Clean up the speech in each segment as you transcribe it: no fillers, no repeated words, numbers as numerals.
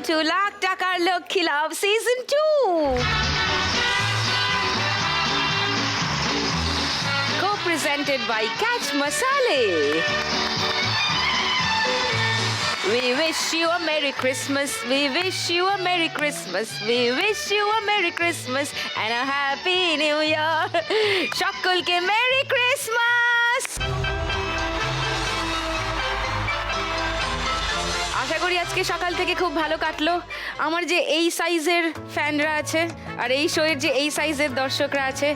Two lakh টাকার লক্ষ্মী লাভ season 2 co-presented by Catch Masale. We wish you a Merry Christmas. We wish you a Merry Christmas. We wish you a Merry Christmas and a Happy New Year. সকলকে Merry Christmas. আশা করি আজকে সকাল থেকে খুব ভালো কাটলো। আমার যে এই সাইজের ফ্যানরা আছে আর এই শোয়ের যে এই সাইজের দর্শকরা আছে,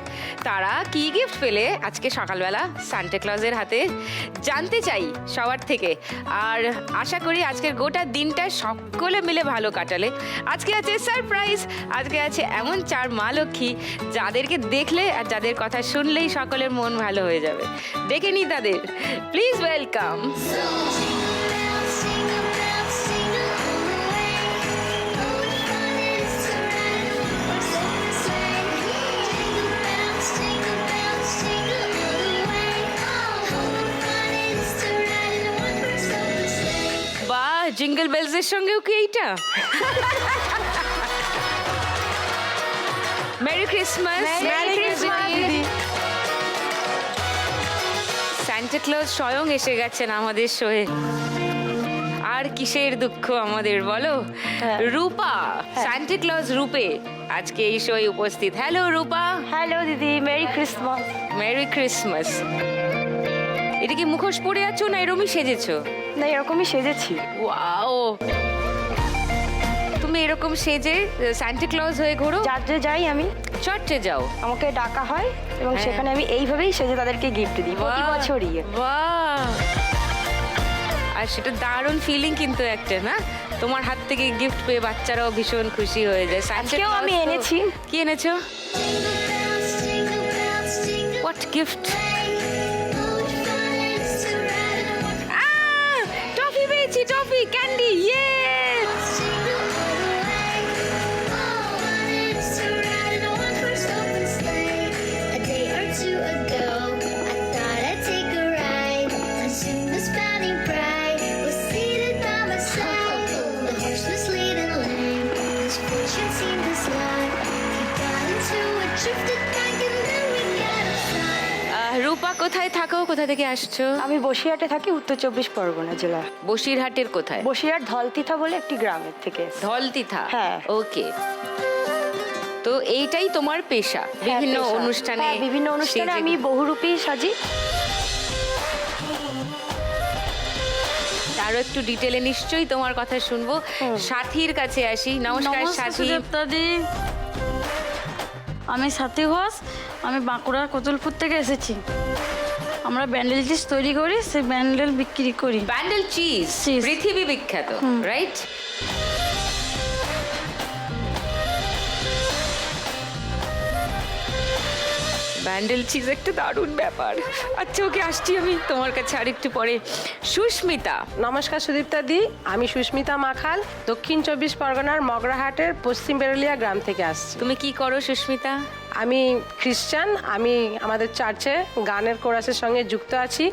তারা কি গিফট পেলে আজকে সকালবেলা সান্টা ক্লজের হাতে জানতে চাই সবার থেকে। আর আশা করি আজকের গোটা দিনটা সকলে মিলে ভালো কাটালে। আজকে আছে সারপ্রাইজ, আজকে আছে এমন 4 মা লক্ষ্মী যাদেরকে দেখলে আর যাদের কথা শুনলেই সকলের মন ভালো হয়ে যাবে। দেখে নি তাদের, প্লিজ ওয়েলকাম। জিঙ্গল বেলসের সঙ্গেও কি এইটা? Merry Christmas. মেরি ক্রিসমাস দিদি। সান্টা ক্লজ স্বয়ং এসে গেছেন আমাদের শোয়ে। আর কিসের দুঃখ আমাদের বলো? রূপা, সান্টা ক্লজ রূপে আজকে এই শোয়ে উপস্থিত। হ্যালো রূপা। হ্যালো দিদি, মেরি ক্রিসমাস। Merry Christmas. এটা কি মুখোশ পরে আছো না এরকমই সেজেছো? না, এরকমই সেজেছি। ওয়াও, তুমি এরকম সেজে সান্টা ক্লজ হয়ে ঘোরো? চার্চে যাই আমি, চার্চে যাও, আমাকে ডাকা হয় এবং সেখানে আমি এইভাবেই সেজে তাদেরকে গিফট দিই প্রতি বছরই। বাহ, আর সেটা দারুণ ফিলিং কিন্তু একটা, না? তোমার হাত থেকে গিফট পেয়ে বাচ্চারাও ভীষণ খুশি হয়ে যায়। আজকেও আমি এনেছি। কি এনেছো? What gift? টফি পেয়েছি, টফি, ক্যান্ডি। ইয়ে, রূপা কোথায় থাকো, কোথা থেকে আসছো? আমি বসিরহাটে থাকি, উত্তর 24 পরগনা জেলা। বসিরহাটের কোথায়? বসিরহাট ধলতিথা বলে একটি গ্রামের থেকে। ধলতিথা, হ্যাঁ। ওকে। তো এইটাই তোমার পেশা? বিভিন্ন অনুষ্ঠানে? বিভিন্ন অনুষ্ঠানে আমি বহুরূপী সাজি। আরো একটু ডিটেলে নিশ্চয়ই তোমার কথা শুনবো। সাথীর কাছে আসি। নমস্কার সাথী। আমি সাথী ঘোষ, আমি বাঁকুড়ার কতুলপুর থেকে এসেছি। আমরা ব্যান্ডেল চিজ তৈরি করি, সেই ব্যান্ডেল বিক্রি করি। ব্যান্ডেল চিজ পৃথিবী বিখ্যাত, রাইট? ব্যান্ডেল চিজ একটা দারুণ ব্যাপার। আচ্ছা, ওকে, আসছি আমি তোমার কাছে আরেকটু পরে। সুস্মিতা। নমস্কার সুদীপ্তা দি, আমি সুস্মিতা মাখাল, দক্ষিণ 24 পরগনার মগরাহাটের পশ্চিম বেরুলিয়া গ্রাম থেকে আসছি। তুমি কি করো সুস্মিতা? আমি খ্রিস্টান, আমি আমাদের চার্চে গানের কোরাসের সঙ্গে যুক্ত আছি।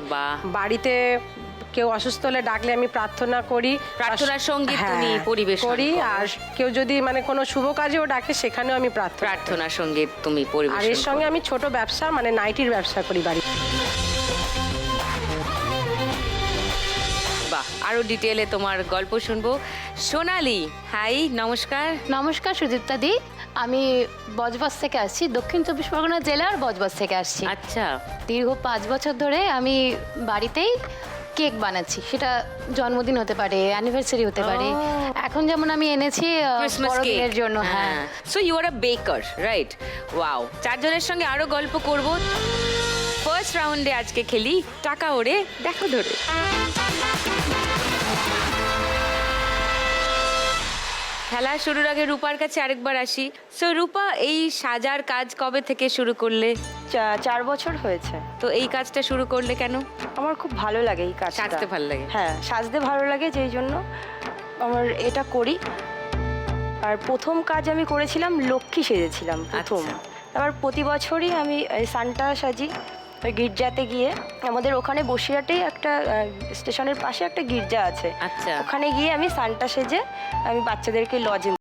বাড়িতে কেউ অসুস্থ হলে ডাকলে আমি প্রার্থনা করি, প্রার্থনার সঙ্গে তুমি পরিবেশন করি। আর কেউ যদি মানে কোনো শুভ কাজেও ডাকে সেখানেও আমি প্রার্থনার সঙ্গে তুমি পরিবেশন। আর এর সঙ্গে আমি ছোট ব্যবসা মানে নাইটির ব্যবসা করি বাড়ি। বাহ, আরো ডিটেলে তোমার গল্প শুনবো। সোনালি, হাই, নমস্কার। নমস্কার সুদীপ্তা দি, আমি বজবজ থেকে আসছি, দক্ষিণ 24 পরগনা জেলার বজবজ থেকে আসছি। আচ্ছা। দীর্ঘ 5 বছর ধরে আমি বাড়িতেই কেক বানাচ্ছি। সেটা জন্মদিন হতে পারে, অ্যানিভার্সারি হতে পারে। এখন যেমন আমি এনেছি বড়দিনের জন্য। হ্যাঁ। সো ইউ আর আ বেকার, রাইট? ওয়াও। 4 জনের সঙ্গে আরো গল্প করব। ফার্স্ট রাউন্ডে আজকে খেলি টাকা ওড়ে দেখো ধরে। খেলা শুরুর আগে রূপার কাছে আরেকবার আসি। সো রূপা, এই সাজার কাজ কবে থেকে শুরু করলে? 4 বছর হয়েছে। তো এই কাজটা শুরু করলে কেন? আমার খুব ভালো লাগে এই কাজটা। সাজতে ভালো লাগে? হ্যাঁ, সাজতে ভালো লাগে, যেই জন্য আমার এটা করি। আর প্রথম কাজ আমি করেছিলাম লক্ষ্মী সেজেছিলাম প্রথম। তারপর প্রতি বছরই আমি সান্টা সাজি ওই গির্জাতে গিয়ে আমাদের ওখানে বসিরহাটেই একটা স্টেশনের পাশে একটা গির্জা আছে, আচ্ছা। ওখানে গিয়ে আমি সান্টা সেজে আমি বাচ্চাদেরকে লজেন্স